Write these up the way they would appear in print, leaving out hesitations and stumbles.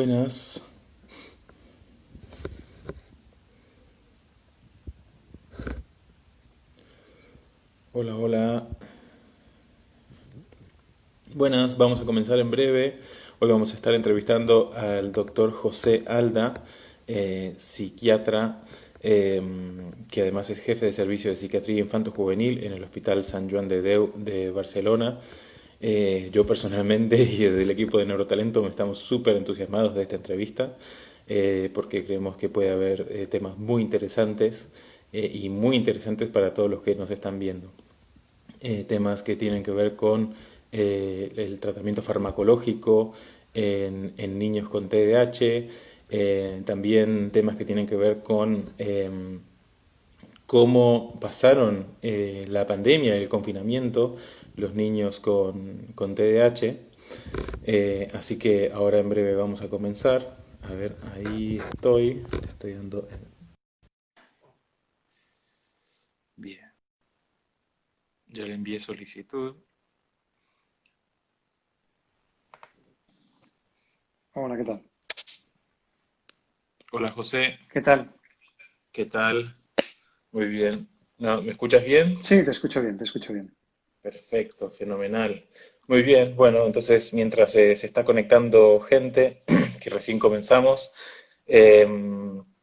Buenas. Hola, hola. Buenas, vamos a comenzar en breve. Hoy vamos a estar entrevistando al doctor José Alda, psiquiatra, eh, que además es jefe de servicio de psiquiatría infanto-juvenil en el Hospital Sant Joan de Déu de Barcelona. Yo personalmente y desde el equipo de Neurotalento estamos súper entusiasmados de esta entrevista porque creemos que puede haber temas muy interesantes y muy interesantes para todos los que nos están viendo. Temas que tienen que ver con el tratamiento farmacológico en niños con TDAH, también temas que tienen que ver con cómo pasaron la pandemia y el confinamiento los niños con TDAH. Así que ahora en breve vamos a comenzar. A ver, ahí estoy. Le estoy dando. Bien, ya le envié solicitud. Hola, ¿qué tal? Hola José, ¿Qué tal? ¿qué tal? Muy bien. No, ¿me escuchas bien? Sí, te escucho bien, te escucho bien. Perfecto, fenomenal. Muy bien, bueno, entonces mientras se está conectando gente, que recién comenzamos, eh,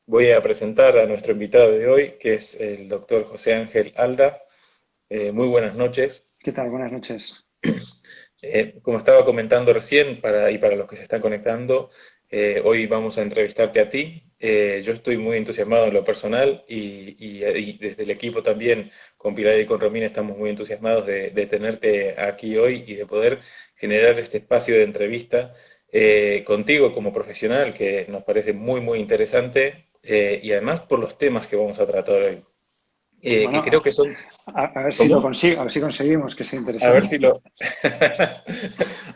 voy a presentar a nuestro invitado de hoy, que es el doctor José Ángel Alda. Muy buenas noches. ¿Qué tal? Buenas noches. Como estaba comentando recién, y para los que se están conectando, hoy vamos a entrevistarte a ti. Yo estoy muy entusiasmado en lo personal y desde el equipo también, con Pilar y con Romina, estamos muy entusiasmados de tenerte aquí hoy y de poder generar este espacio de entrevista contigo como profesional, que nos parece muy, muy interesante y además por los temas que vamos a tratar hoy, Bueno, que creo que son... a ver si lo ¿Cómo? consigo, a ver si conseguimos que sea A ver interesante. si lo,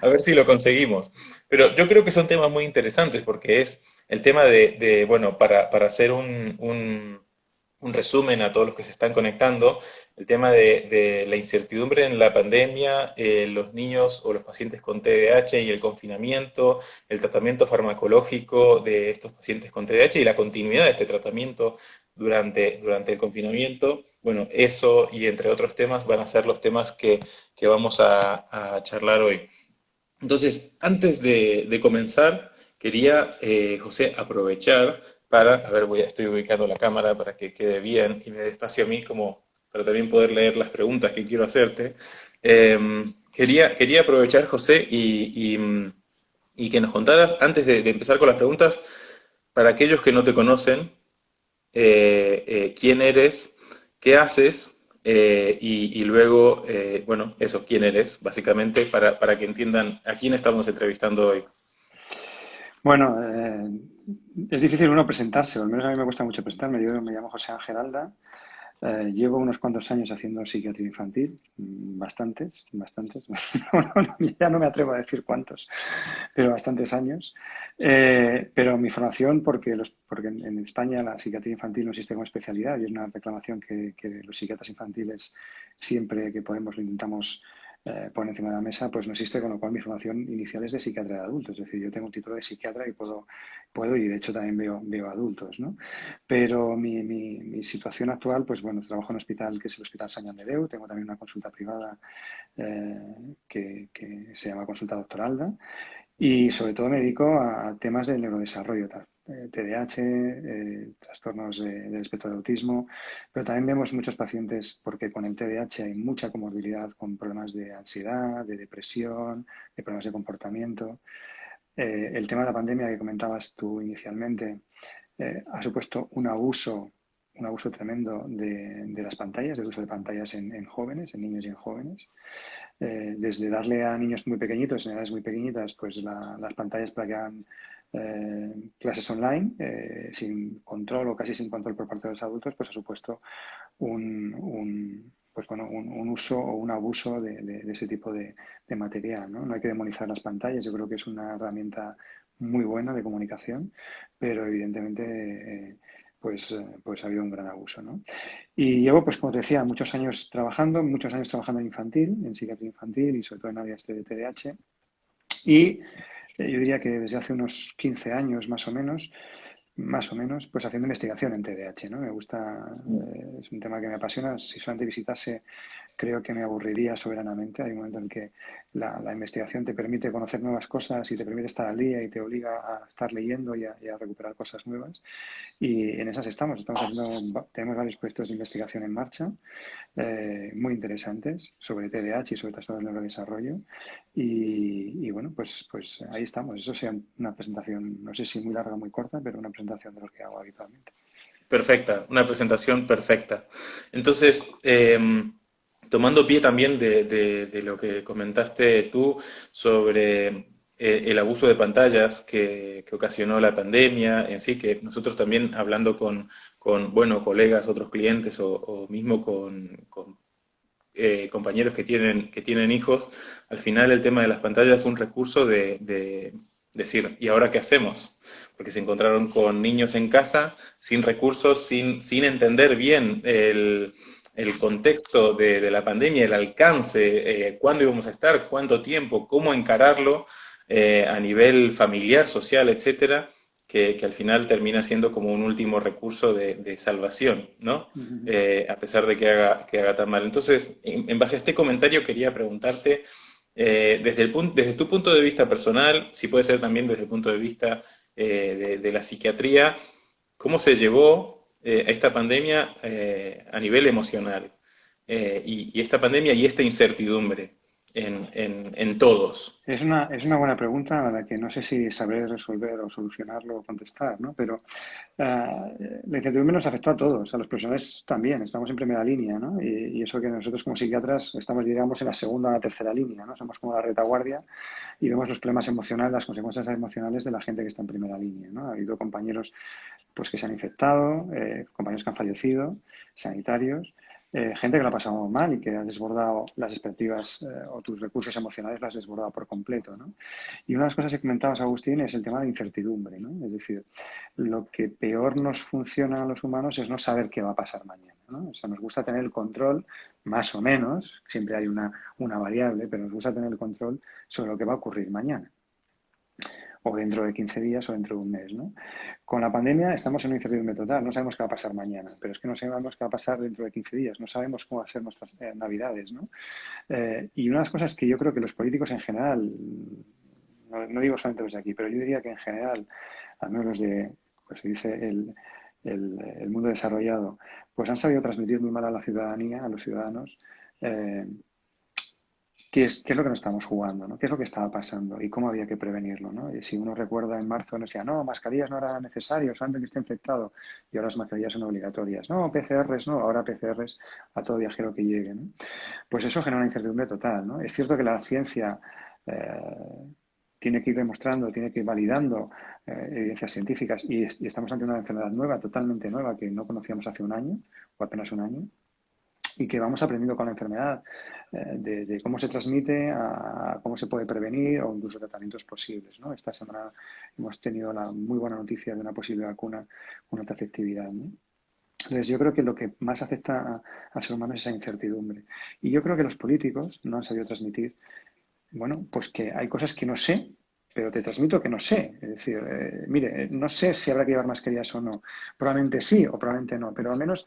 a ver si lo conseguimos. Pero yo creo que son temas muy interesantes porque es el tema bueno, para hacer un resumen a todos los que se están conectando, el tema de la incertidumbre en la pandemia, los niños o los pacientes con TDAH y el confinamiento, el tratamiento farmacológico de estos pacientes con TDAH y la continuidad de este tratamiento durante el confinamiento. Bueno, eso y entre otros temas van a ser los temas que vamos a charlar hoy. Entonces, antes de comenzar, quería, José, aprovechar a ver, estoy ubicando la cámara para que quede bien y me dé espacio a mí como para también poder leer las preguntas que quiero hacerte. Quería aprovechar, José, y que nos contaras, antes de empezar con las preguntas, para aquellos que no te conocen, quién eres, qué haces y luego, bueno, eso, quién eres, básicamente, para que entiendan a quién estamos entrevistando hoy. Bueno, es difícil uno presentarse, o al menos a mí me cuesta mucho presentarme. Yo me llamo José Ángel Alda. Llevo unos cuantos años haciendo psiquiatría infantil, bastantes, bastantes. Ya no me atrevo a decir cuántos, pero bastantes años. Pero mi formación, porque en España la psiquiatría infantil no existe como especialidad y es una reclamación que los psiquiatras infantiles siempre que podemos lo intentamos poner encima de la mesa, pues no existe, con lo cual mi formación inicial es de psiquiatra de adultos. Es decir, yo tengo un título de psiquiatra y puedo y de hecho también veo adultos, ¿no? Pero mi situación actual, pues bueno, trabajo en un hospital que es el Hospital Sant Joan de Déu, tengo también una consulta privada que se llama Consulta Doctor Alda y sobre todo me dedico a temas del neurodesarrollo, TDAH, trastornos del espectro de autismo, pero también vemos muchos pacientes porque con el TDAH hay mucha comorbilidad con problemas de ansiedad, de depresión, de problemas de comportamiento. El tema de la pandemia que comentabas tú inicialmente ha supuesto un abuso tremendo de las pantallas, del uso de pantallas en jóvenes, en niños y en jóvenes. Desde darle a niños muy pequeñitos, en edades muy pequeñitas, pues las pantallas para que hagan clases online, sin control o casi sin control por parte de los adultos, pues ha supuesto pues bueno, un uso o un abuso de ese tipo de material, ¿no? No hay que demonizar las pantallas, yo creo que es una herramienta muy buena de comunicación, pero evidentemente pues ha habido un gran abuso, ¿no? Y llevo, pues como te decía, muchos años trabajando en infantil, en psiquiatría infantil y sobre todo en áreas de TDAH. Y yo diría que desde hace unos 15 años más o menos, pues haciendo investigación en TDAH, ¿no? Me gusta, es un tema que me apasiona. Si solamente visitase, creo que me aburriría soberanamente. Hay un momento en que la investigación te permite conocer nuevas cosas y te permite estar al día y te obliga a estar leyendo y a recuperar cosas nuevas. Y en esas estamos haciendo, tenemos varios proyectos de investigación en marcha, muy interesantes sobre TDAH y sobre trastornos del neurodesarrollo. Y bueno, pues ahí estamos. Eso sea una presentación, no sé si muy larga o muy corta, pero una presentación de lo que hago habitualmente. Perfecta, una presentación perfecta. Entonces, tomando pie también de lo que comentaste tú sobre el abuso de pantallas que ocasionó la pandemia en sí, que nosotros también hablando bueno, colegas, otros clientes o mismo con compañeros que tienen hijos, al final el tema de las pantallas fue un recurso de decir, ¿y ahora qué hacemos? Porque se encontraron con niños en casa sin recursos, sin entender bien el contexto de la pandemia, el alcance, cuándo íbamos a estar, cuánto tiempo, cómo encararlo a nivel familiar, social, etcétera, que al final termina siendo como un último recurso de salvación, ¿no? Uh -huh. A pesar de que haga tan mal. Entonces, en base a este comentario quería preguntarte, desde tu punto de vista personal, si puede ser también desde el punto de vista de la psiquiatría, ¿cómo se llevó esta pandemia a nivel emocional? Y esta pandemia y esta incertidumbre en todos. Es una buena pregunta a la que no sé si sabré resolver o solucionarlo o contestar, ¿no? Pero la incertidumbre nos afectó a todos, a los profesionales también, estamos en primera línea, ¿no? Y eso que nosotros como psiquiatras estamos, digamos, en la segunda o la tercera línea, ¿no? Somos como la retaguardia y vemos los problemas emocionales, las consecuencias emocionales de la gente que está en primera línea, ¿no? Ha habido compañeros pues que se han infectado, compañeros que han fallecido, sanitarios, gente que lo ha pasado mal y que ha desbordado las expectativas o tus recursos emocionales, las has desbordado por completo, ¿no? Y una de las cosas que comentabas, Agustín, es el tema de incertidumbre, ¿no? Es decir, lo que peor nos funciona a los humanos es no saber qué va a pasar mañana, ¿no? O sea, nos gusta tener el control, más o menos, siempre hay una variable, pero nos gusta tener el control sobre lo que va a ocurrir mañana o dentro de 15 días o dentro de un mes, ¿no? Con la pandemia estamos en una incertidumbre total, no sabemos qué va a pasar mañana, pero es que no sabemos qué va a pasar dentro de 15 días, no sabemos cómo van a ser nuestras navidades, ¿no? Y una de las cosas que yo creo que los políticos en general, no digo solamente los de aquí, pero yo diría que en general, al menos los de, pues se dice, el mundo desarrollado, pues han sabido transmitir muy mal a la ciudadanía, a los ciudadanos, eh, qué es lo que nos estamos jugando, ¿no? ¿Qué es lo que estaba pasando y cómo había que prevenirlo, ¿no? Y si uno recuerda en marzo nos decía, no, mascarillas no eran necesarias antes que esté infectado y ahora las mascarillas son obligatorias. No, PCRs no, ahora PCRs a todo viajero que llegue, ¿no? Pues eso genera una incertidumbre total, ¿no? Es cierto que la ciencia tiene que ir demostrando, tiene que ir validando evidencias científicas y estamos ante una enfermedad nueva, totalmente nueva, que no conocíamos hace un año o apenas un año y que vamos aprendiendo con la enfermedad de cómo se transmite a cómo se puede prevenir o incluso tratamientos posibles, ¿no? Esta semana hemos tenido la muy buena noticia de una posible vacuna con alta efectividad, ¿no? Entonces, yo creo que lo que más afecta al ser humano es esa incertidumbre. Y yo creo que los políticos no han sabido transmitir, bueno, pues que hay cosas que no sé, pero te transmito que no sé. Es decir, mire, no sé si habrá que llevar mascarillas o no. Probablemente sí o probablemente no, pero al menos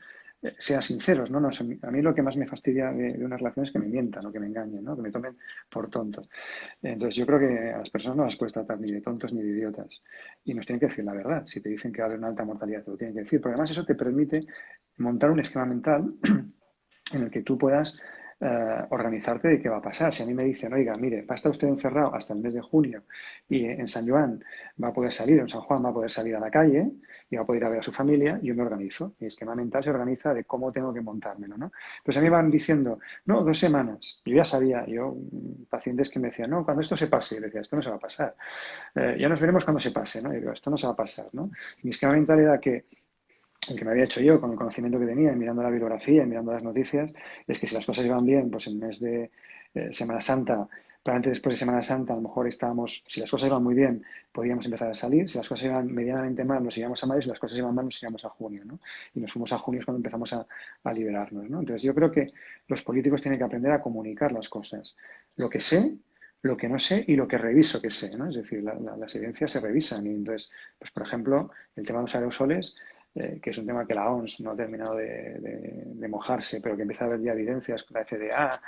sean sinceros, ¿no? A mí lo que más me fastidia de una relación es que me mientan o que me engañen, ¿no? Que me tomen por tonto. Entonces yo creo que a las personas no las puedes tratar ni de tontos ni de idiotas. Y nos tienen que decir la verdad. Si te dicen que va a haber una alta mortalidad, te lo tienen que decir. Porque además eso te permite montar un esquema mental en el que tú puedas organizarte de qué va a pasar. Si a mí me dicen, oiga, mire, va a estar usted encerrado hasta el mes de junio y en San Joan va a poder salir, en San Juan va a poder salir a la calle y va a poder ir a ver a su familia, yo me organizo. Mi esquema mental se organiza de cómo tengo que montármelo, ¿no? Pues a mí me van diciendo, no, 2 semanas. Yo ya sabía, pacientes que me decían, no, cuando esto se pase, yo decía, esto no se va a pasar. Ya nos veremos cuando se pase, ¿no? Y digo, esto no se va a pasar, ¿no? Mi esquema mental era que el que me había hecho yo con el conocimiento que tenía, y mirando la bibliografía y mirando las noticias, es que si las cosas iban bien, pues en el mes de Semana Santa, probablemente después de Semana Santa, a lo mejor estábamos, si las cosas iban muy bien, podíamos empezar a salir, si las cosas iban medianamente mal, nos íbamos a mayo, si las cosas iban mal, nos íbamos a junio, ¿no? Y nos fuimos a junio es cuando empezamos a liberarnos, ¿no? Entonces yo creo que los políticos tienen que aprender a comunicar las cosas. Lo que sé, lo que no sé y lo que reviso que sé, ¿no? Es decir, las evidencias se revisan y entonces, pues por ejemplo, el tema de los aerosoles, que es un tema que la OMS no ha terminado de mojarse, pero que empieza a haber ya evidencias con la FDA,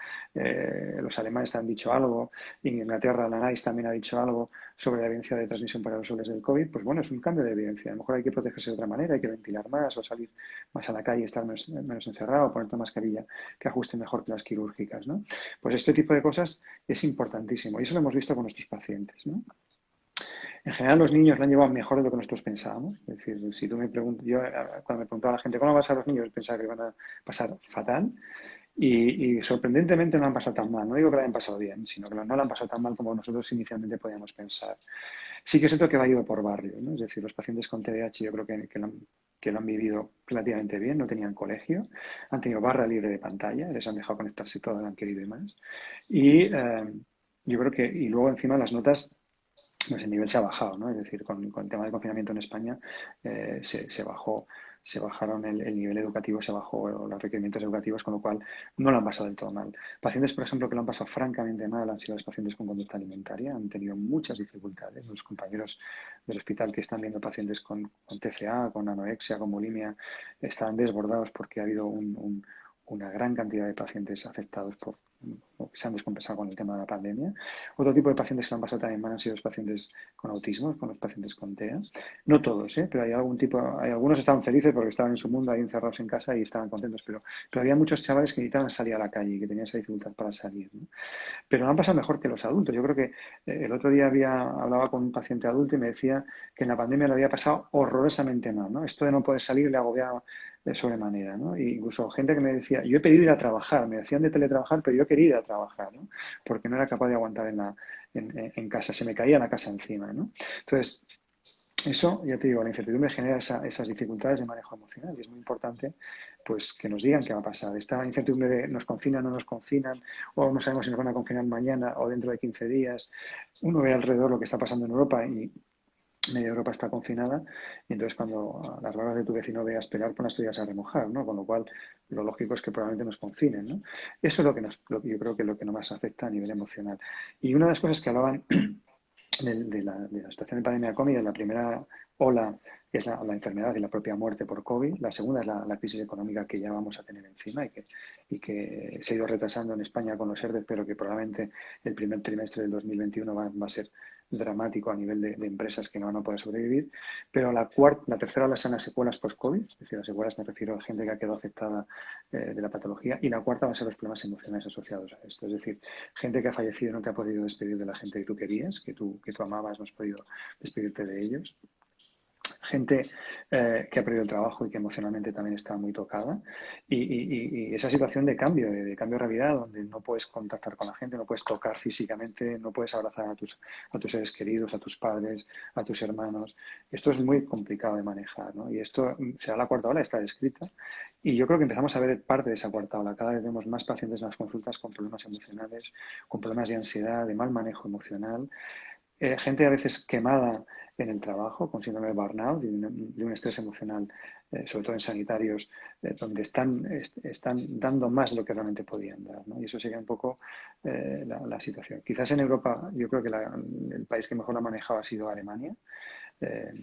los alemanes te han dicho algo, en Inglaterra la NICE también ha dicho algo sobre la evidencia de transmisión por aerosoles del COVID, pues bueno, es un cambio de evidencia. A lo mejor hay que protegerse de otra manera, hay que ventilar más o salir más a la calle, estar menos encerrado, ponerte una mascarilla que ajuste mejor que las quirúrgicas, ¿no? Pues este tipo de cosas es importantísimo y eso lo hemos visto con nuestros pacientes, ¿no? En general los niños lo han llevado mejor de lo que nosotros pensábamos. Es decir, si tú me preguntas, yo cuando me preguntaba a la gente cómo van a pasar los niños, pensaba que iban a pasar fatal y sorprendentemente no han pasado tan mal. No digo que lo hayan pasado bien, sino que no lo han pasado tan mal como nosotros inicialmente podíamos pensar. Sí que es cierto que va ido por barrio, ¿no? Es decir, los pacientes con TDAH yo creo que lo han vivido relativamente bien, no tenían colegio, han tenido barra libre de pantalla, les han dejado conectarse todo lo que han querido y más. Y yo creo que, y luego encima las notas pues el nivel se ha bajado, ¿no? Es decir, con el tema del confinamiento en España se bajó, se bajaron el nivel educativo, se bajó los requerimientos educativos, con lo cual no lo han pasado del todo mal. Pacientes, por ejemplo, que lo han pasado francamente mal han sido los pacientes con conducta alimentaria, han tenido muchas dificultades. Los compañeros del hospital que están viendo pacientes con TCA, con anorexia, con bulimia, están desbordados porque ha habido una gran cantidad de pacientes afectados o que se han descompensado con el tema de la pandemia. Otro tipo de pacientes que han pasado también mal han sido los pacientes con autismo, con los pacientes con TEA. No todos, pero hay algunos estaban felices porque estaban en su mundo ahí encerrados en casa y estaban contentos, pero había muchos chavales que necesitaban salir a la calle y que tenían esa dificultad para salir, ¿no? Pero lo han pasado mejor que los adultos. Yo creo que el otro día hablaba con un paciente adulto y me decía que en la pandemia lo había pasado horrorosamente mal, ¿no? Esto de no poder salir le agobiaba de sobremanera, ¿no? E incluso gente que me decía, yo he pedido ir a trabajar, me decían de teletrabajar, pero yo quería ir a trabajar, ¿no? Porque no era capaz de aguantar en casa, se me caía la casa encima, ¿no? Entonces, eso, ya te digo, la incertidumbre genera esas dificultades de manejo emocional y es muy importante pues que nos digan qué va a pasar. Esta incertidumbre de nos confinan o no nos confinan, o no sabemos si nos van a confinar mañana o dentro de 15 días. Uno ve alrededor lo que está pasando en Europa y media Europa está confinada y entonces cuando a las barbas de tu vecino veas pegar, pones las tuyas a remojar, ¿no? Con lo cual lo lógico es que probablemente nos confinen, ¿no? Eso es yo creo que es lo que nos más afecta a nivel emocional. Y una de las cosas que hablaban de la situación de pandemia de COVID, en la primera ola es la enfermedad y la propia muerte por COVID, la segunda es la crisis económica que ya vamos a tener encima y que se ha ido retrasando en España con los ERTE, pero que probablemente el primer trimestre del 2021 va a ser dramático a nivel de empresas que no van a poder sobrevivir, pero la tercera ola son las secuelas post-COVID, es decir, las secuelas me refiero a gente que ha quedado afectada de la patología, y la cuarta va a ser los problemas emocionales asociados a esto, es decir, gente que ha fallecido y no te ha podido despedir de la gente que tú querías, que tú amabas, no has podido despedirte de ellos. Gente que ha perdido el trabajo y que emocionalmente también está muy tocada. Y esa situación de cambio, de cambio de realidad, donde no puedes contactar con la gente, no puedes tocar físicamente, no puedes abrazar a tus seres queridos, a tus padres, a tus hermanos. Esto es muy complicado de manejar, ¿no? Y esto será la cuarta ola, está descrita. Y yo creo que empezamos a ver parte de esa cuarta ola. Cada vez vemos más pacientes en las consultas con problemas emocionales, con problemas de ansiedad, de mal manejo emocional, gente a veces quemada en el trabajo, con síndrome de burnout y de un estrés emocional, sobre todo en sanitarios, donde están dando más de lo que realmente podían dar, ¿no? Y eso sería un poco la situación. Quizás en Europa, yo creo que el país que mejor lo ha manejado ha sido Alemania. Eh,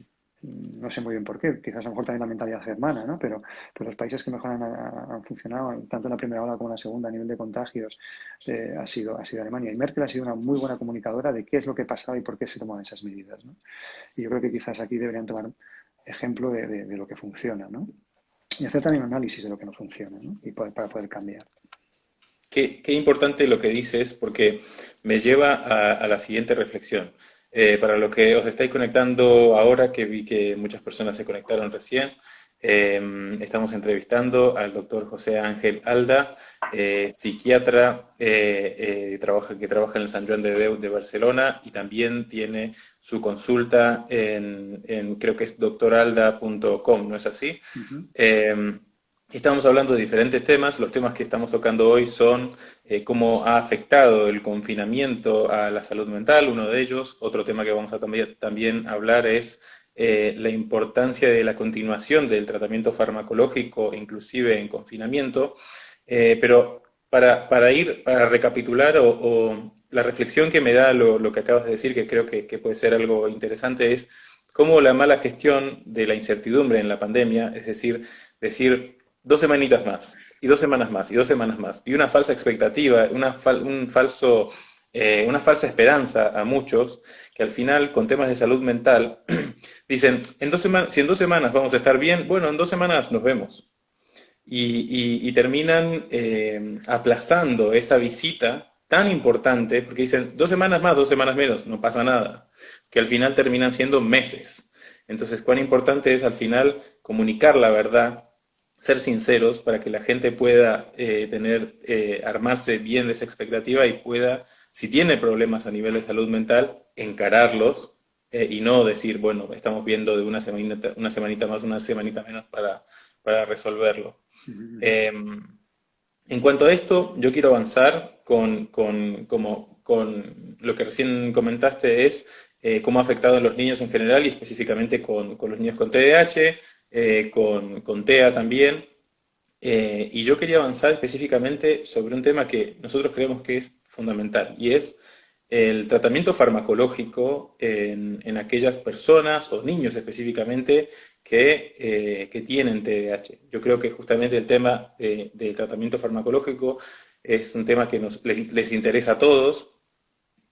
no sé muy bien por qué, quizás a lo mejor también la mentalidad germana, ¿no? Pero los países que mejor han funcionado, tanto en la primera ola como en la segunda, a nivel de contagios, ha sido Alemania. Y Merkel ha sido una muy buena comunicadora de qué es lo que pasaba y por qué se tomaban esas medidas, ¿no? Y yo creo que quizás aquí deberían tomar ejemplo de lo que funciona, ¿no? Y hacer también un análisis de lo que no funciona, ¿no? Y para poder cambiar. Qué importante lo que dices, porque me lleva a la siguiente reflexión. Para lo que os estáis conectando ahora, que vi que muchas personas se conectaron recién, estamos entrevistando al doctor José Ángel Alda, psiquiatra que trabaja en el Sant Joan de Déu de Barcelona y también tiene su consulta creo que es doctoralda.com, ¿no es así? Uh -huh. Eh, Estamos hablando de diferentes temas. Los temas que estamos tocando hoy son cómo ha afectado el confinamiento a la salud mental, uno de ellos. Otro tema que vamos a también hablar es la importancia de la continuación del tratamiento farmacológico, inclusive en confinamiento. Pero para recapitular o la reflexión que me da lo que acabas de decir, que creo que puede ser algo interesante, es cómo la mala gestión de la incertidumbre en la pandemia, es decir 2 semanitas más, y 2 semanas más, y 2 semanas más, y una falsa expectativa, una falsa esperanza a muchos, que al final, con temas de salud mental, dicen, si en 2 semanas vamos a estar bien, bueno, en 2 semanas nos vemos. Y terminan aplazando esa visita tan importante, porque dicen 2 semanas más, 2 semanas menos, no pasa nada, que al final terminan siendo meses. Entonces, cuán importante es al final comunicar la verdad, ser sinceros para que la gente pueda armarse bien de esa expectativa y pueda, si tiene problemas a nivel de salud mental, encararlos y no decir, bueno, estamos viendo de una semanita más, una semanita menos para resolverlo. Ujú. Eh, en cuanto a esto, yo quiero avanzar con lo que recién comentaste, es cómo ha afectado a los niños en general y específicamente con los niños con TDAH, con TEA también. Y yo quería avanzar específicamente sobre un tema que nosotros creemos que es fundamental y es el tratamiento farmacológico en aquellas personas o niños específicamente que tienen TDAH. Yo creo que justamente el tema del tratamiento farmacológico es un tema que les interesa a todos.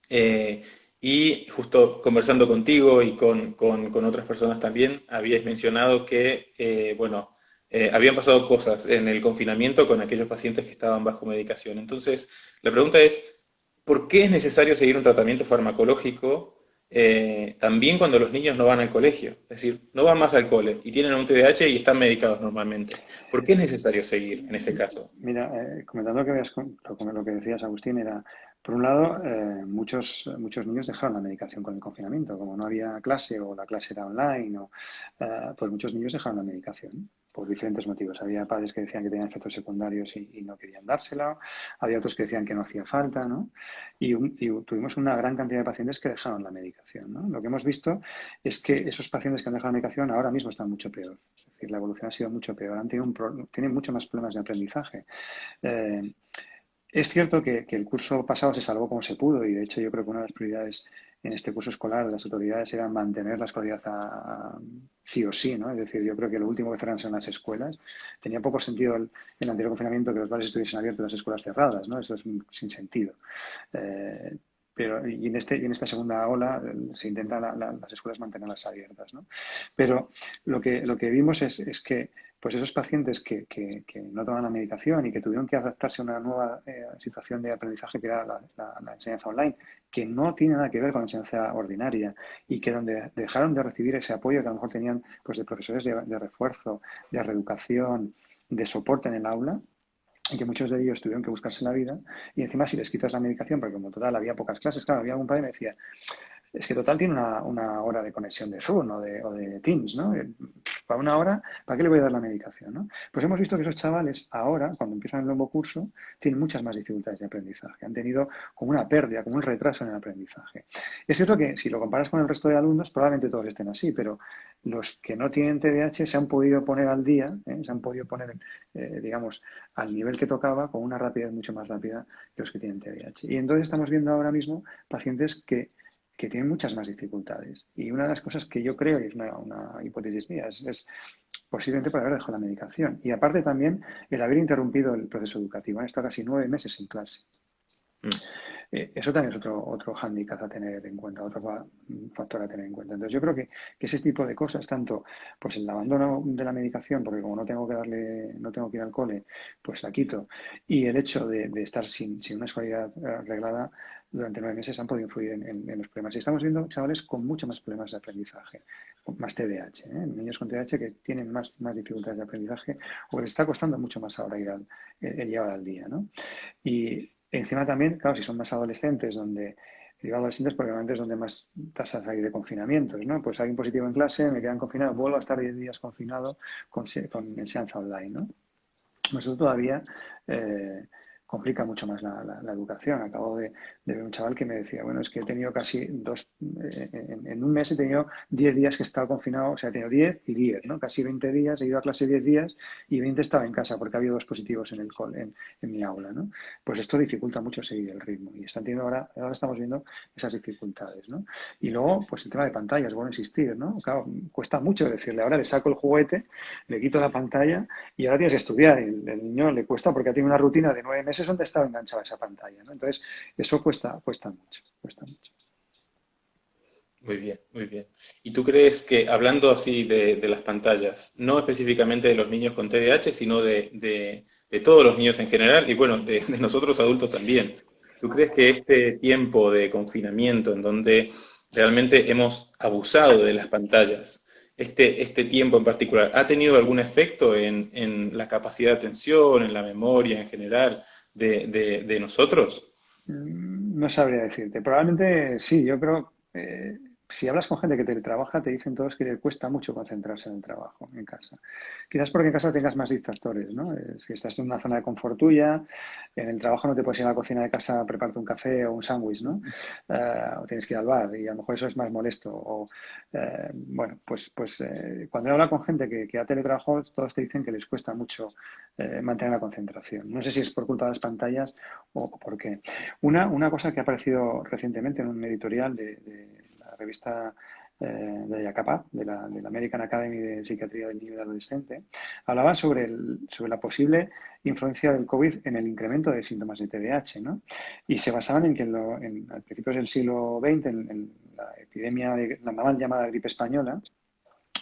eh, y justo conversando contigo y con otras personas también, habíais mencionado que, bueno, habían pasado cosas en el confinamiento con aquellos pacientes que estaban bajo medicación. Entonces, la pregunta es, ¿por qué es necesario seguir un tratamiento farmacológico también cuando los niños no van al colegio? Es decir, no van más al cole y tienen un TDAH y están medicados normalmente. ¿Por qué es necesario seguir en ese caso? Mira, comentando lo que, lo que decías, Agustín, era, por un lado, muchos niños dejaron la medicación con el confinamiento. Como no había clase o la clase era online, pues muchos niños dejaron la medicación por diferentes motivos. Había padres que decían que tenían efectos secundarios y no querían dársela, había otros que decían que no hacía falta, ¿no? Y tuvimos una gran cantidad de pacientes que dejaron la medicación, ¿no? Lo que hemos visto es que esos pacientes que han dejado la medicación ahora mismo están mucho peor. Es decir, la evolución ha sido mucho peor. Tienen mucho más problemas de aprendizaje. Eh, es cierto que el curso pasado se salvó como se pudo y de hecho yo creo que una de las prioridades en este curso escolar de las autoridades era mantener la escolaridad sí o sí, ¿no? Es decir, yo creo que lo último que cerraron son las escuelas. Tenía poco sentido el anterior confinamiento que los bares estuviesen abiertos y las escuelas cerradas, ¿no? Eso es sin sentido. Eh, pero y en esta segunda ola se intenta las escuelas mantenerlas abiertas, ¿no? Pero lo que vimos es que pues esos pacientes que no toman la medicación y que tuvieron que adaptarse a una nueva situación de aprendizaje que era la enseñanza online, que no tiene nada que ver con la enseñanza ordinaria y que donde dejaron de recibir ese apoyo que a lo mejor tenían pues de profesores de refuerzo, de reeducación, de soporte en el aula, y que muchos de ellos tuvieron que buscarse la vida, y encima si les quitas la medicación, porque como total había pocas clases, claro, había algún padre que me decía, es que total tiene una hora de conexión de Zoom o de Teams, ¿no? Para una hora, ¿para qué le voy a dar la medicación, no? Pues hemos visto que esos chavales ahora, cuando empiezan el nuevo curso, tienen muchas más dificultades de aprendizaje. Han tenido como una pérdida, como un retraso en el aprendizaje. Es cierto que si lo comparas con el resto de alumnos, probablemente todos estén así, pero los que no tienen TDAH se han podido poner al día, se han podido poner, digamos, al nivel que tocaba con una rapidez mucho más rápida que los que tienen TDAH. Y entonces estamos viendo ahora mismo pacientes que tienen muchas más dificultades. Y una de las cosas que yo creo, y es una hipótesis mía, es posiblemente por haber dejado la medicación. Y aparte también el haber interrumpido el proceso educativo. Han estado casi 9 meses sin clase. Mm. Eso también es otro hándicap a tener en cuenta, otro factor a tener en cuenta. Entonces yo creo que ese tipo de cosas, tanto pues el abandono de la medicación, porque como no tengo que ir al cole, pues la quito, y el hecho de estar sin una escolaridad arreglada durante 9 meses han podido influir en los problemas. Y estamos viendo chavales con mucho más problemas de aprendizaje, con más TDAH, niños con TDAH que tienen más dificultades de aprendizaje o que les está costando mucho más ahora el llevar al día, ¿no? Y encima también, claro, si son más adolescentes, digo adolescentes porque normalmente es donde más tasas hay de confinamientos, ¿no? Pues hay un positivo en clase, me quedan confinado, vuelvo a estar 10 días confinado con enseñanza online, ¿no? Nosotros todavía, complica mucho más la educación. Acabo de ver un chaval que me decía, bueno, es que he tenido casi en un mes he tenido 10 días que he estado confinado, o sea, he tenido 10 y 10, ¿no? Casi 20 días, he ido a clase 10 días y 20 estaba en casa porque ha habido 2 positivos en mi aula, ¿no? Pues esto dificulta mucho seguir el ritmo y están teniendo ahora estamos viendo esas dificultades, ¿no? Y luego, pues el tema de pantallas, bueno, insistir, ¿no? Claro, cuesta mucho decirle, ahora le saco el juguete, le quito la pantalla y ahora tienes que estudiar. Y el niño le cuesta porque ha tenido una rutina de 9 meses donde estaba enganchado a esa pantalla, ¿no? Entonces, eso cuesta mucho, cuesta mucho. Muy bien, muy bien. ¿Y tú crees que, hablando así de las pantallas, no específicamente de los niños con TDAH, sino de todos los niños en general, y bueno, de nosotros adultos también, ¿tú crees que este tiempo de confinamiento en donde realmente hemos abusado de las pantallas, este tiempo en particular, ha tenido algún efecto en la capacidad de atención, en la memoria en general de nosotros? No sabría decirte. Probablemente sí, yo creo, si hablas con gente que teletrabaja, te dicen todos que le cuesta mucho concentrarse en el trabajo, en casa. Quizás porque en casa tengas más distractores, ¿no? Si estás en una zona de confort tuya, en el trabajo no te puedes ir a la cocina de casa a prepararte un café o un sándwich, ¿no? O tienes que ir al bar y a lo mejor eso es más molesto. O, bueno, pues cuando he hablado con gente que ha teletrabajado, todos te dicen que les cuesta mucho mantener la concentración. No sé si es por culpa de las pantallas o por qué. Una cosa que ha aparecido recientemente en un editorial de la revista de Yacapa, de la American Academy de Psiquiatría del Niño y del Adolescente, hablaba sobre la posible influencia del COVID en el incremento de síntomas de TDAH, ¿no? Y se basaban en que a principios del siglo XX, en la epidemia de la mal llamada gripe española,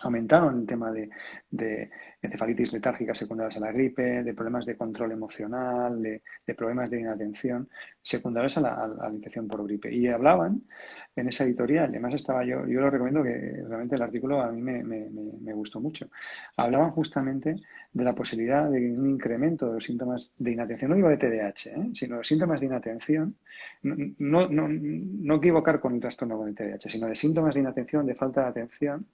aumentaron el tema de encefalitis letárgicas secundarias a la gripe, de problemas de control emocional, de problemas de inatención secundarios a la infección por gripe. Y hablaban en esa editorial, además estaba yo lo recomiendo que realmente el artículo a mí me gustó mucho. Hablaban justamente de la posibilidad de un incremento de los síntomas de inatención, no digo de TDAH, sino de síntomas de inatención, no equivocar con el trastorno con el TDAH, sino de síntomas de inatención, de falta de atención,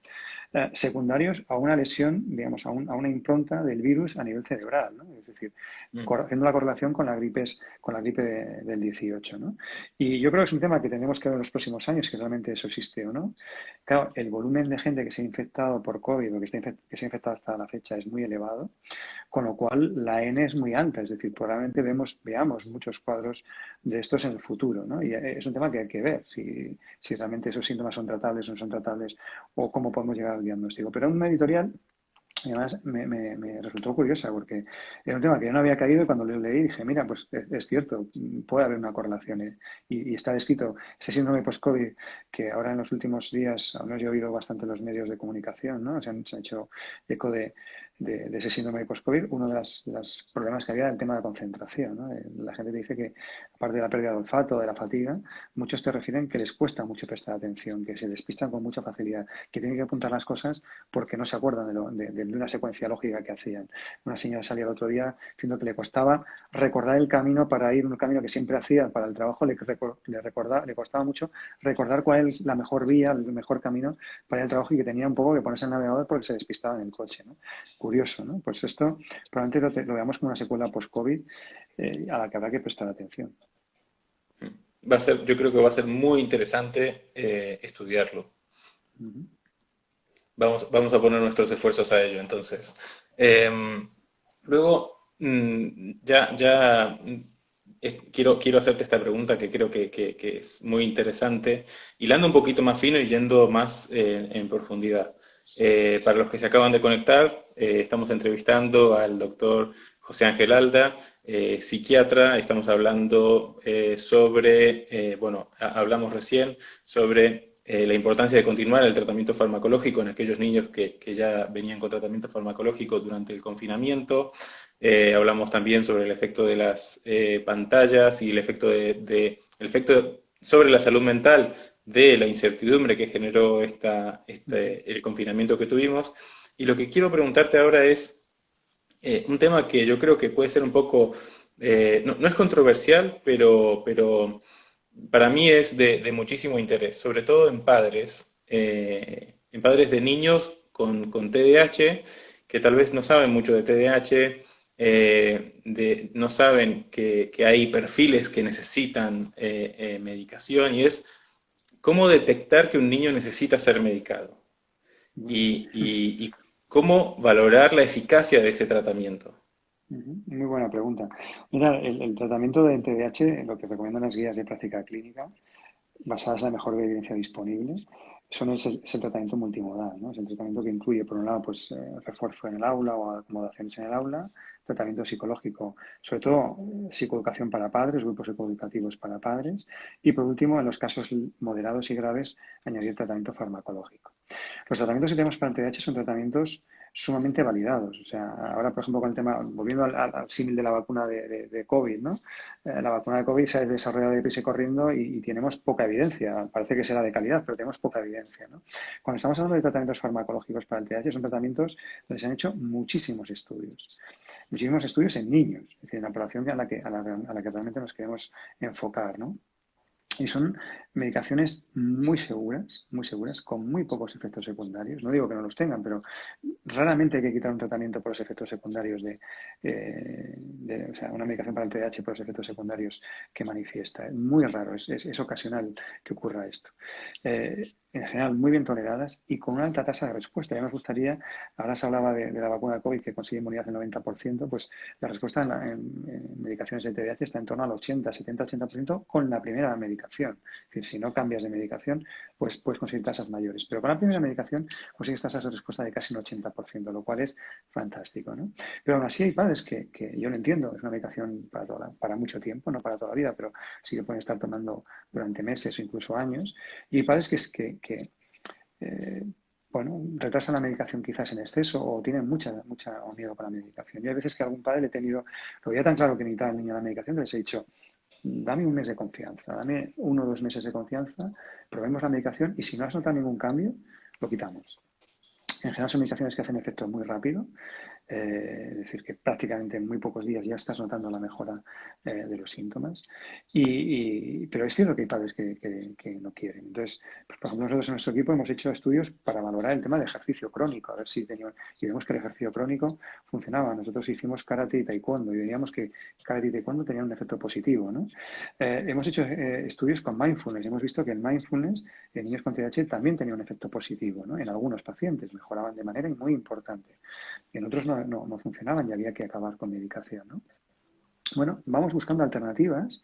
secundarios a una lesión, digamos, a una impronta del virus a nivel cerebral, ¿no? Es decir, Mm. haciendo la correlación con la gripe del 18, ¿no? Y yo creo que es un tema que tendremos que ver en los próximos años, si realmente eso existe o no. Claro, el volumen de gente que se ha infectado por COVID o que se ha infectado hasta la fecha es muy elevado, con lo cual la N es muy alta, es decir, probablemente veamos muchos cuadros de estos en el futuro, ¿no? Y es un tema que hay que ver, si realmente esos síntomas son tratables o no son tratables o cómo podemos llegar al diagnóstico. Pero en una editorial y además me resultó curiosa porque era un tema que yo no había caído y cuando lo leí dije, mira, pues es cierto, puede haber una correlación. Y está descrito ese síndrome post-COVID que ahora en los últimos días, al menos yo he oído bastante en los medios de comunicación, ¿no? Se han hecho eco de ese síndrome post-COVID. Uno de los problemas que había era el tema de la concentración, ¿no? La gente te dice que, aparte de la pérdida de olfato, de la fatiga, muchos te refieren que les cuesta mucho prestar atención, que se despistan con mucha facilidad, que tienen que apuntar las cosas porque no se acuerdan de una secuencia lógica que hacían. Una señora salía el otro día diciendo que le costaba recordar el camino para ir, un camino que siempre hacía para el trabajo, le costaba mucho recordar cuál es la mejor vía, el mejor camino para ir al trabajo y que tenía un poco que ponerse en el navegador porque se despistaba en el coche, ¿no? Curioso, ¿no? Pues esto probablemente lo veamos como una secuela post-COVID a la que habrá que prestar atención. Yo creo que va a ser muy interesante estudiarlo. Uh -huh. Vamos a poner nuestros esfuerzos a ello, entonces. Luego, quiero hacerte esta pregunta que creo que es muy interesante, hilando un poquito más fino y yendo más en profundidad. Para los que se acaban de conectar, estamos entrevistando al doctor José Ángel Alda, psiquiatra. Estamos hablando bueno, hablamos recién sobre la importancia de continuar el tratamiento farmacológico en aquellos niños que ya venían con tratamiento farmacológico durante el confinamiento. Hablamos también sobre el efecto de las pantallas y el efecto el efecto sobre la salud mental de la incertidumbre que generó el confinamiento que tuvimos. Y lo que quiero preguntarte ahora es un tema que yo creo que puede ser un poco, no es controversial, pero para mí es de muchísimo interés, sobre todo en padres de niños con TDAH, que tal vez no saben mucho de TDAH, no saben que hay perfiles que necesitan medicación y es cómo detectar que un niño necesita ser medicado Bueno, y cómo valorar la eficacia de ese tratamiento. muy buena pregunta. Mira, el tratamiento del TDAH, lo que recomiendan las guías de práctica clínica, basadas en la mejor evidencia disponible, es el tratamiento multimodal, ¿no? Es el tratamiento que incluye, por un lado, pues, refuerzo en el aula o acomodaciones en el aula, tratamiento psicológico, sobre todo psicoeducación para padres, grupos psicoeducativos para padres, y por último, en los casos moderados y graves, añadir tratamiento farmacológico. Los tratamientos que tenemos para el TDAH son tratamientos sumamente validados. O sea, ahora, por ejemplo, con el tema, volviendo al símil de la vacuna de COVID, ¿no? La vacuna de COVID se ha desarrollado deprisa y corriendo y tenemos poca evidencia. Parece que será de calidad, pero tenemos poca evidencia, ¿no? Cuando estamos hablando de tratamientos farmacológicos para el TDAH, son tratamientos donde se han hecho muchísimos estudios en niños, es decir, en la población a la que realmente nos queremos enfocar, ¿no? Y son medicaciones muy seguras, con muy pocos efectos secundarios. No digo que no los tengan, pero raramente hay que quitar un tratamiento por los efectos secundarios o sea, una medicación para el TDAH por los efectos secundarios que manifiesta. Es muy raro, es ocasional que ocurra esto. En general, muy bien toleradas y con una alta tasa de respuesta. Ya nos gustaría, ahora se hablaba de la vacuna de COVID que consigue inmunidad del 90%, pues la respuesta en medicaciones de TDAH está en torno al 80, 70, 80% con la primera medicación. Es decir, si no cambias de medicación, pues puedes conseguir tasas mayores. Pero con la primera medicación consigues tasas de respuesta de casi un 80%, lo cual es fantástico, ¿no? Pero aún así hay padres que yo lo entiendo, es una medicación para mucho tiempo, no para toda la vida, pero sí que pueden estar tomando durante meses o incluso años. Y hay padres eh, bueno, retrasan la medicación quizás en exceso o tienen mucha miedo con la medicación. Y hay veces que a algún padre le he tenido, lo veía tan claro que necesitaba el niño la medicación que les he dicho, dame un mes de confianza, dame 1 o 2 meses de confianza, probemos la medicación y si no has notado ningún cambio, lo quitamos. En general son medicaciones que hacen efecto muy rápido, es decir, que prácticamente en muy pocos días ya estás notando la mejora de los síntomas. Pero es cierto que hay padres que no quieren. Entonces, pues, por ejemplo, nosotros en nuestro equipo hemos hecho estudios para valorar el tema de ejercicio crónico, a ver si tenían, y vemos que el ejercicio crónico funcionaba. Nosotros hicimos karate y taekwondo y veíamos que karate y taekwondo tenían un efecto positivo, ¿no? Hemos hecho estudios con mindfulness y hemos visto que el mindfulness en niños con TDAH también tenía un efecto positivo, ¿no? En algunos pacientes mejoraban de manera muy importante. En otros no funcionaban y había que acabar con medicación, ¿no? Bueno, vamos buscando alternativas.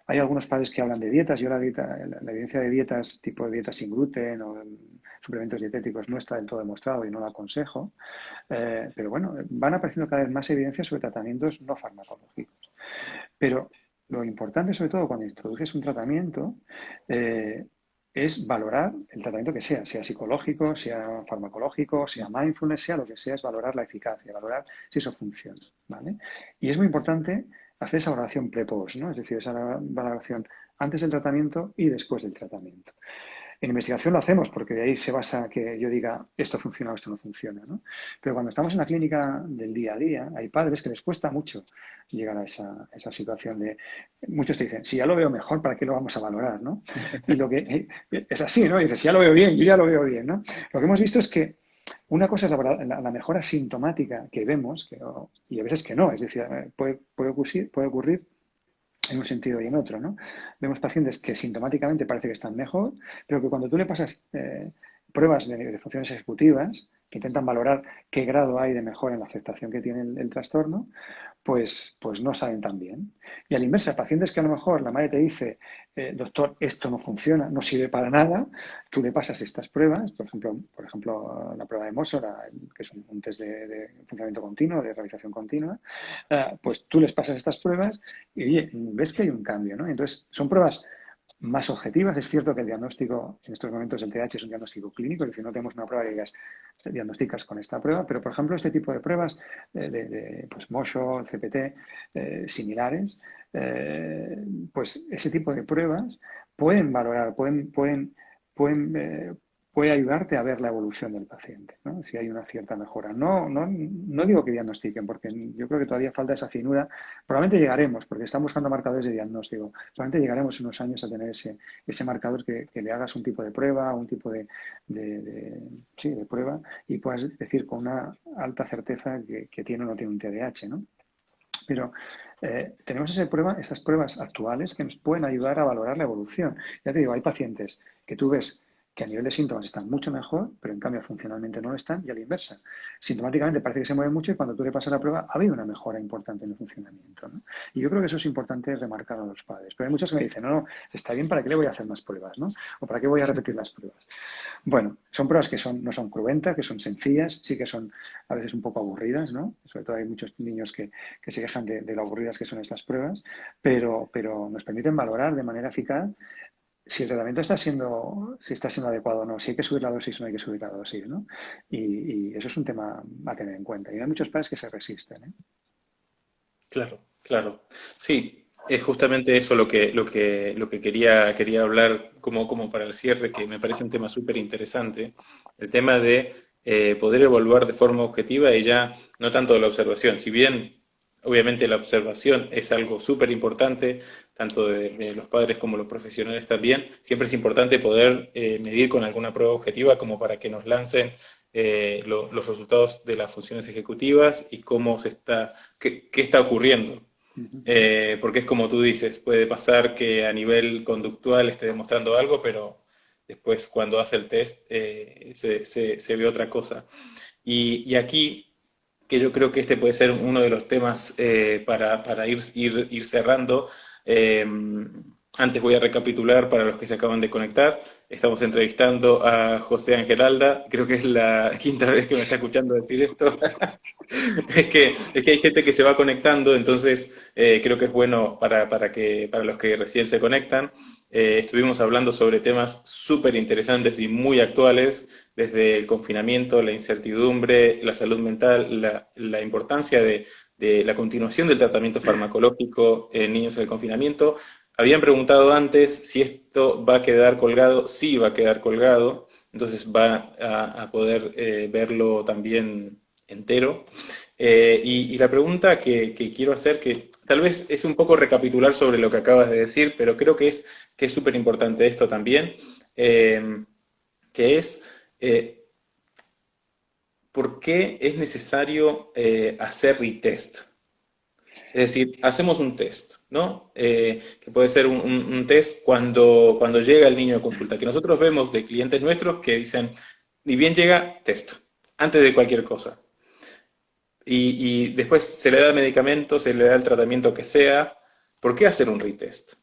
Hay algunos padres que hablan de dietas. Yo la evidencia de dietas, tipo de dietas sin gluten o suplementos dietéticos, no está del todo demostrado y no lo aconsejo. Pero bueno, van apareciendo cada vez más evidencias sobre tratamientos no farmacológicos. Pero lo importante, sobre todo, cuando introduces un tratamiento, es valorar el tratamiento que sea psicológico, sea farmacológico, sea mindfulness, sea lo que sea, es valorar la eficacia, valorar si eso funciona, ¿vale? Y es muy importante hacer esa valoración pre-post, ¿no? Es decir, esa valoración antes del tratamiento y después del tratamiento. En investigación lo hacemos porque de ahí se basa que yo diga esto funciona o esto no funciona, ¿no? Pero cuando estamos en la clínica del día a día, hay padres que les cuesta mucho llegar a esa situación de... Muchos te dicen, si ya lo veo mejor, ¿para qué lo vamos a valorar, no? Y lo que es así, ¿no? Y dices, si ya lo veo bien, yo ya lo veo bien, ¿no? Lo que hemos visto es que una cosa es la mejora sintomática que vemos y a veces que no, es decir, puede ocurrir en un sentido y en otro, ¿no? Vemos pacientes que sintomáticamente parece que están mejor, pero que cuando tú le pasas pruebas de funciones ejecutivas que intentan valorar qué grado hay de mejora en la afectación que tiene el trastorno, pues no salen tan bien. Y a la inversa, pacientes que a lo mejor la madre te dice, doctor, esto no funciona, no sirve para nada, tú le pasas estas pruebas, por ejemplo la prueba de Moser, que es un test de funcionamiento continuo, de realización continua, pues tú les pasas estas pruebas y oye, ves que hay un cambio, ¿no? Entonces, son pruebas más objetivas. Es cierto que el diagnóstico en estos momentos del TDAH es un diagnóstico clínico, es decir, no tenemos una prueba que digas, diagnosticas con esta prueba, pero por ejemplo este tipo de pruebas pues Mocho, CPT, similares, pues ese tipo de pruebas pueden valorar, pueden puede ayudarte a ver la evolución del paciente, ¿no? Si hay una cierta mejora. No digo que diagnostiquen, porque yo creo que todavía falta esa finura. Probablemente llegaremos, porque están buscando marcadores de diagnóstico. Probablemente llegaremos en unos años a tener ese marcador que le hagas un tipo de prueba, un tipo sí, de prueba, y puedas decir con una alta certeza que tiene o no tiene un TDAH, ¿no? Pero tenemos estas pruebas actuales que nos pueden ayudar a valorar la evolución. Ya te digo, hay pacientes que tú ves que a nivel de síntomas están mucho mejor, pero en cambio funcionalmente no lo están, y a la inversa. Sintomáticamente parece que se mueve mucho y cuando tú le pasas la prueba ha habido una mejora importante en el funcionamiento, ¿no? Y yo creo que eso es importante remarcar a los padres. Pero hay muchos que me dicen, no, no, está bien, ¿para qué le voy a hacer más pruebas, ¿no? O ¿para qué voy a repetir las pruebas? Bueno, son pruebas que no son cruentas, que son sencillas, sí que son a veces un poco aburridas, ¿no? Sobre todo hay muchos niños que se quejan de lo aburridas que son estas pruebas, pero nos permiten valorar de manera eficaz si el tratamiento si está siendo adecuado o no, si hay que subir la dosis o no hay que subir la dosis, ¿no? Y eso es un tema a tener en cuenta. Y hay muchos padres que se resisten, ¿eh? Claro, claro. Sí, es justamente eso lo que quería hablar como para el cierre, que me parece un tema súper interesante, el tema de poder evaluar de forma objetiva y ya no tanto de la observación. Si bien obviamente la observación es algo súper importante, tanto de los padres como los profesionales también, siempre es importante poder medir con alguna prueba objetiva como para que nos lancen los resultados de las funciones ejecutivas y cómo qué está ocurriendo. Uh -huh. Porque es como tú dices, puede pasar que a nivel conductual esté demostrando algo, pero después cuando hace el test se ve otra cosa. Y aquí, que yo creo que este puede ser uno de los temas para ir cerrando, eh, antes voy a recapitular para los que se acaban de conectar. Estamos entrevistando a José Ángel Alda. Creo que es la quinta vez que me está escuchando decir esto. Es que hay gente que se va conectando, entonces creo que es bueno para los que recién se conectan. Estuvimos hablando sobre temas súper interesantes y muy actuales, desde el confinamiento, la incertidumbre, la salud mental, la importancia de la continuación del tratamiento farmacológico en niños en el confinamiento. Habían preguntado antes si esto va a quedar colgado. Sí, va a quedar colgado, entonces va a poder verlo también entero. Y la pregunta que quiero hacer, que tal vez es un poco recapitular sobre lo que acabas de decir, pero creo que es súper importante esto también, que es ¿por qué es necesario hacer retest? Es decir, hacemos un test, ¿no? Que puede ser un test cuando llega el niño a consulta, que nosotros vemos de clientes nuestros que dicen, ni bien llega, test, antes de cualquier cosa. Y después se le da medicamento, se le da el tratamiento que sea. ¿Por qué hacer un retest?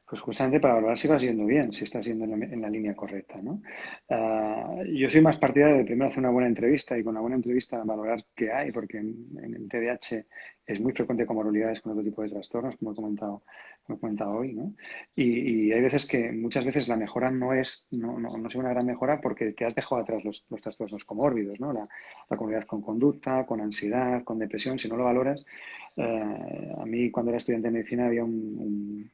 Pues justamente para valorar si vas yendo bien, si estás yendo en la línea correcta, ¿no? Yo soy más partidario de primero hacer una buena entrevista y con una buena entrevista valorar qué hay, porque en el TDAH es muy frecuente comorbilidades con otro tipo de trastornos, como he comentado hoy, ¿no? Y hay veces que muchas veces la mejora no es una gran mejora porque te has dejado atrás los trastornos comórbidos, ¿no? La comunidad con conducta, con ansiedad, con depresión, si no lo valoras. A mí cuando era estudiante de medicina había un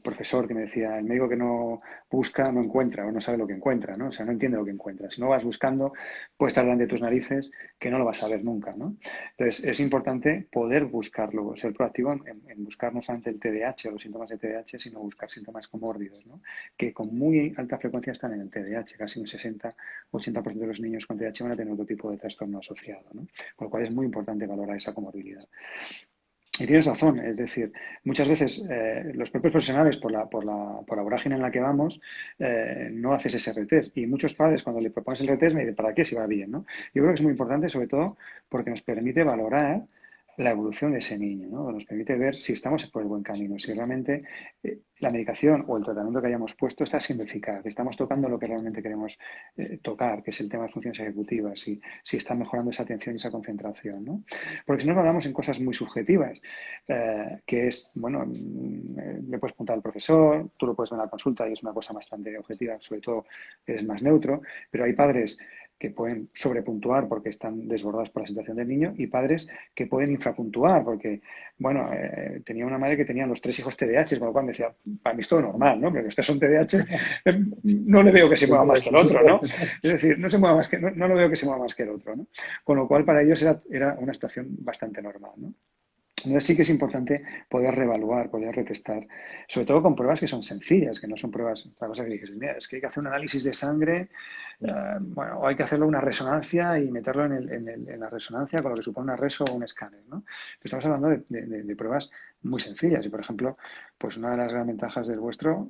profesor que me decía, el médico que no busca no encuentra o no sabe lo que encuentra, ¿no? O sea, no entiende lo que encuentra. Si no vas buscando, puedes estar delante de tus narices que no lo vas a ver nunca, ¿no? Entonces, es importante poder buscarlo, ser proactivo en buscar no solamente el TDAH o los síntomas de TDAH, sino buscar síntomas comórbidos, ¿no? Que con muy alta frecuencia están en el TDAH. Casi un 60-80% de los niños con TDAH van a tener otro tipo de trastorno asociado, ¿no? Con lo cual es muy importante valorar esa comorbilidad. Y tienes razón, es decir, muchas veces los propios profesionales, por la vorágine en la que vamos, no haces ese retest. Y muchos padres, cuando le propones el retest, me dicen, ¿para qué si va bien, ¿no? Yo creo que es muy importante, sobre todo, porque nos permite valorar la evolución de ese niño, ¿no? Nos permite ver si estamos por el buen camino, si realmente la medicación o el tratamiento que hayamos puesto está siendo eficaz, estamos tocando lo que realmente queremos tocar, que es el tema de funciones ejecutivas, si está mejorando esa atención y esa concentración, ¿no? Porque si no, hablamos en cosas muy subjetivas, que es, bueno, le puedes preguntar al profesor, tú lo puedes ver en la consulta y es una cosa bastante objetiva, sobre todo eres más neutro, pero hay padres que pueden sobrepuntuar porque están desbordados por la situación del niño y padres que pueden infrapuntuar porque, bueno, tenía una madre que tenía los 3 hijos TDAH, con lo cual me decía, para mí es todo normal, ¿no? Pero estos son TDAH, no le veo que se mueva más que el otro, ¿no? Es decir, no se mueva más que, no lo veo que se mueva más que el otro, ¿no? Con lo cual para ellos era una situación bastante normal, ¿no? Entonces sí que es importante poder reevaluar, poder retestar, sobre todo con pruebas que son sencillas, que no son pruebas, otra cosa que dices, mira, es que hay que hacer un análisis de sangre, bueno, o hay que hacerlo una resonancia y meterlo en la resonancia con lo que supone una reso o un escáner, ¿no? Pero estamos hablando de pruebas muy sencillas y, por ejemplo, pues una de las gran ventajas de vuestro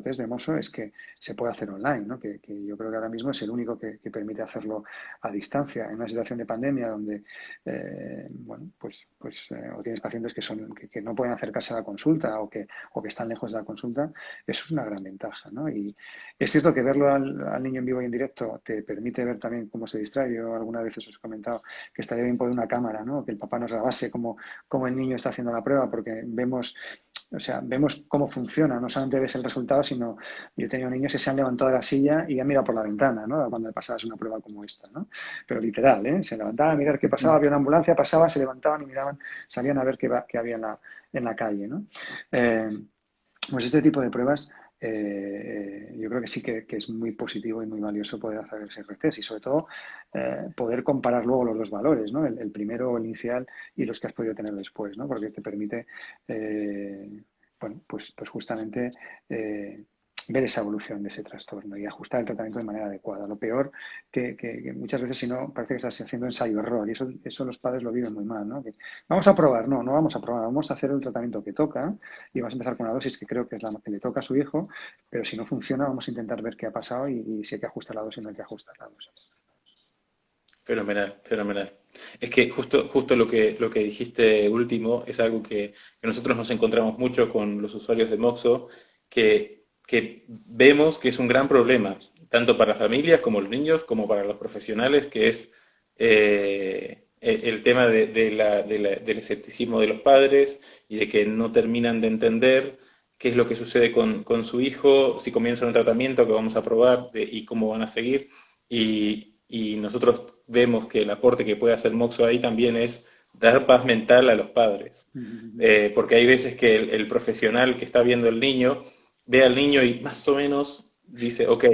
test de MOSO es que se puede hacer online, ¿no? Que yo creo que ahora mismo es el único que permite hacerlo a distancia en una situación de pandemia donde bueno, o tienes pacientes que no pueden acercarse a la consulta o que están lejos de la consulta, eso es una gran ventaja, ¿no? Y es cierto que verlo al niño en vivo y en directo te permite ver también cómo se distrae. Yo algunas veces os he comentado que estaría bien poner una cámara, ¿no? Que el papá nos grabase cómo el niño está haciendo la prueba, porque vemos cómo funciona, no solamente ves el resultado, sino yo he tenido niños que se han levantado de la silla y han mirado por la ventana, ¿no? Cuando le pasabas una prueba como esta, ¿no? Pero literal, ¿eh? Se levantaban a mirar qué pasaba, había una ambulancia, pasaba, se levantaban y miraban, salían a ver qué había en la calle, ¿no? Eh, pues este tipo de pruebas yo creo que sí que es muy positivo y muy valioso poder hacer ese retest y sobre todo poder comparar luego los dos valores, ¿no? El primero, el inicial y los que has podido tener después, ¿no? Porque te permite, bueno, pues justamente ver esa evolución de ese trastorno y ajustar el tratamiento de manera adecuada. Lo peor que muchas veces si no parece que estás haciendo ensayo-error y eso los padres lo viven muy mal, ¿no? Que vamos a probar, no vamos a probar, vamos a hacer el tratamiento que toca y vamos a empezar con una dosis que creo que es la que le toca a su hijo, pero si no funciona vamos a intentar ver qué ha pasado y si hay que ajustar la dosis no hay que ajustar la dosis. Fenomenal, fenomenal. Es que justo lo que dijiste último es algo que nosotros nos encontramos mucho con los usuarios de Moxo, que vemos que es un gran problema, tanto para familias como los niños, como para los profesionales, que es el tema del escepticismo de los padres y de que no terminan de entender qué es lo que sucede con su hijo, si comienza un tratamiento que vamos a probar y cómo van a seguir. Y nosotros vemos que el aporte que puede hacer Moxo ahí también es dar paz mental a los padres. Porque hay veces que el profesional que está viendo el niño ve al niño y más o menos dice, ok,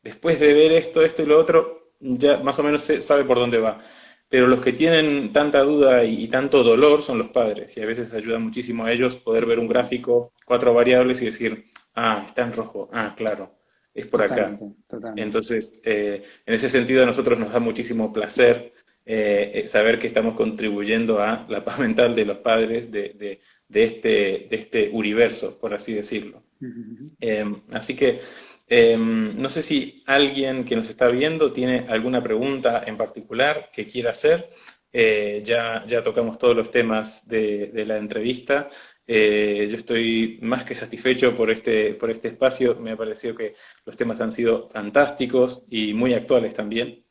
después de ver esto y lo otro, ya más o menos sabe por dónde va. Pero los que tienen tanta duda y tanto dolor son los padres, y a veces ayuda muchísimo a ellos poder ver un gráfico, cuatro variables y decir, ah, está en rojo, ah, claro, es por acá. Totalmente, totalmente. Entonces, en ese sentido, a nosotros nos da muchísimo placer saber que estamos contribuyendo a la paz mental de los padres de este universo, por así decirlo. Así que no sé si alguien que nos está viendo tiene alguna pregunta en particular que quiera hacer. Ya tocamos todos los temas de la entrevista. Yo estoy más que satisfecho por este espacio. Me ha parecido que los temas han sido fantásticos y muy actuales también.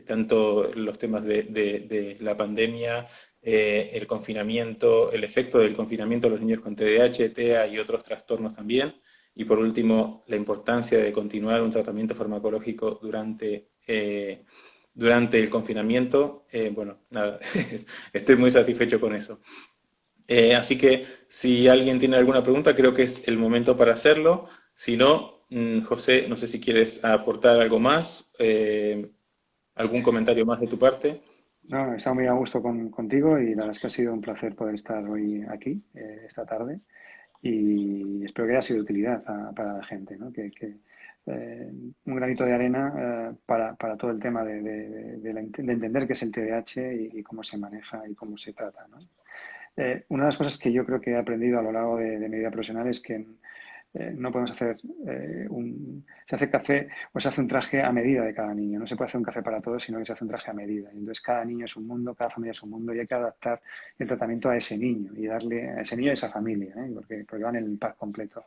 Tanto los temas de la pandemia, el confinamiento, el efecto del confinamiento a los niños con TDAH, TEA y otros trastornos también. Y por último, la importancia de continuar un tratamiento farmacológico durante el confinamiento. Bueno, nada, estoy muy satisfecho con eso. Así que si alguien tiene alguna pregunta, creo que es el momento para hacerlo. Si no, José, no sé si quieres aportar algo más, algún comentario más de tu parte. No, he estado muy a gusto contigo y la verdad es que ha sido un placer poder estar hoy aquí, esta tarde, y espero que haya sido de utilidad para la gente, ¿no? Un granito de arena para todo el tema de entender qué es el TDAH y cómo se maneja y cómo se trata, ¿no? Una de las cosas que yo creo que he aprendido a lo largo de mi vida profesional es que no podemos hacer se hace café o se hace un traje a medida de cada niño. No se puede hacer un café para todos, sino que se hace un traje a medida. Y entonces cada niño es un mundo, cada familia es un mundo y hay que adaptar el tratamiento a ese niño y darle a ese niño y a esa familia, ¿eh? Porque van en el pack completo.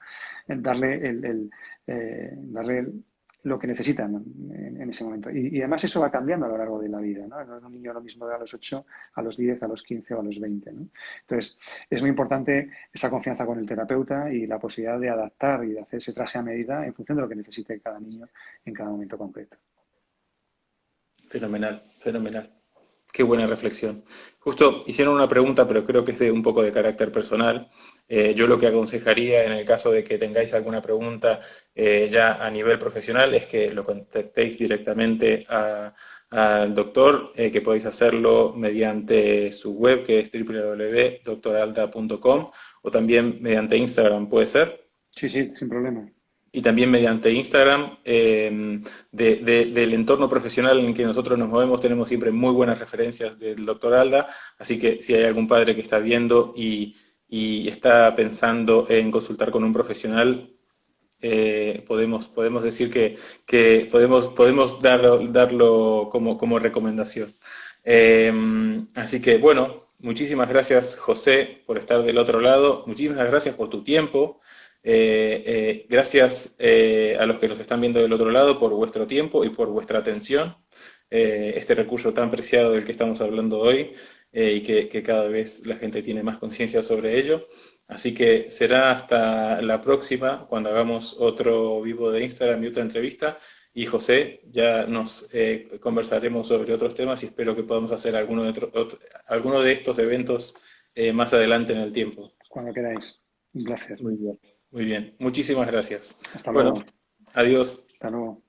Darle lo que necesitan en ese momento. Y además eso va cambiando a lo largo de la vida, ¿no? No es un niño lo mismo de a los 8, a los 10, a los 15 o a los 20, ¿no? Entonces, es muy importante esa confianza con el terapeuta y la posibilidad de adaptar y de hacer ese traje a medida en función de lo que necesite cada niño en cada momento concreto. Fenomenal, fenomenal. Qué buena reflexión. Justo hicieron una pregunta, pero creo que es de un poco de carácter personal. Yo lo que aconsejaría en el caso de que tengáis alguna pregunta ya a nivel profesional es que lo contactéis directamente al doctor, que podéis hacerlo mediante su web, que es www.doctoralda.com, o también mediante Instagram, puede ser. Sí, sí, sin problema. Y también mediante Instagram, del entorno profesional en el que nosotros nos movemos, tenemos siempre muy buenas referencias del doctor Alda, así que si hay algún padre que está viendo y está pensando en consultar con un profesional, podemos decir que podemos darlo como recomendación. Así que bueno, muchísimas gracias José por estar del otro lado, muchísimas gracias por tu tiempo, gracias a los que nos están viendo del otro lado por vuestro tiempo y por vuestra atención, este recurso tan preciado del que estamos hablando hoy y que cada vez la gente tiene más conciencia sobre ello. Así que será hasta la próxima cuando hagamos otro vivo de Instagram y otra entrevista. Y José, ya nos conversaremos sobre otros temas y espero que podamos hacer alguno de estos eventos más adelante en el tiempo. Cuando queráis. Un placer. Muy bien. Muy bien. Muchísimas gracias. Hasta Bueno, luego. adiós. Hasta luego.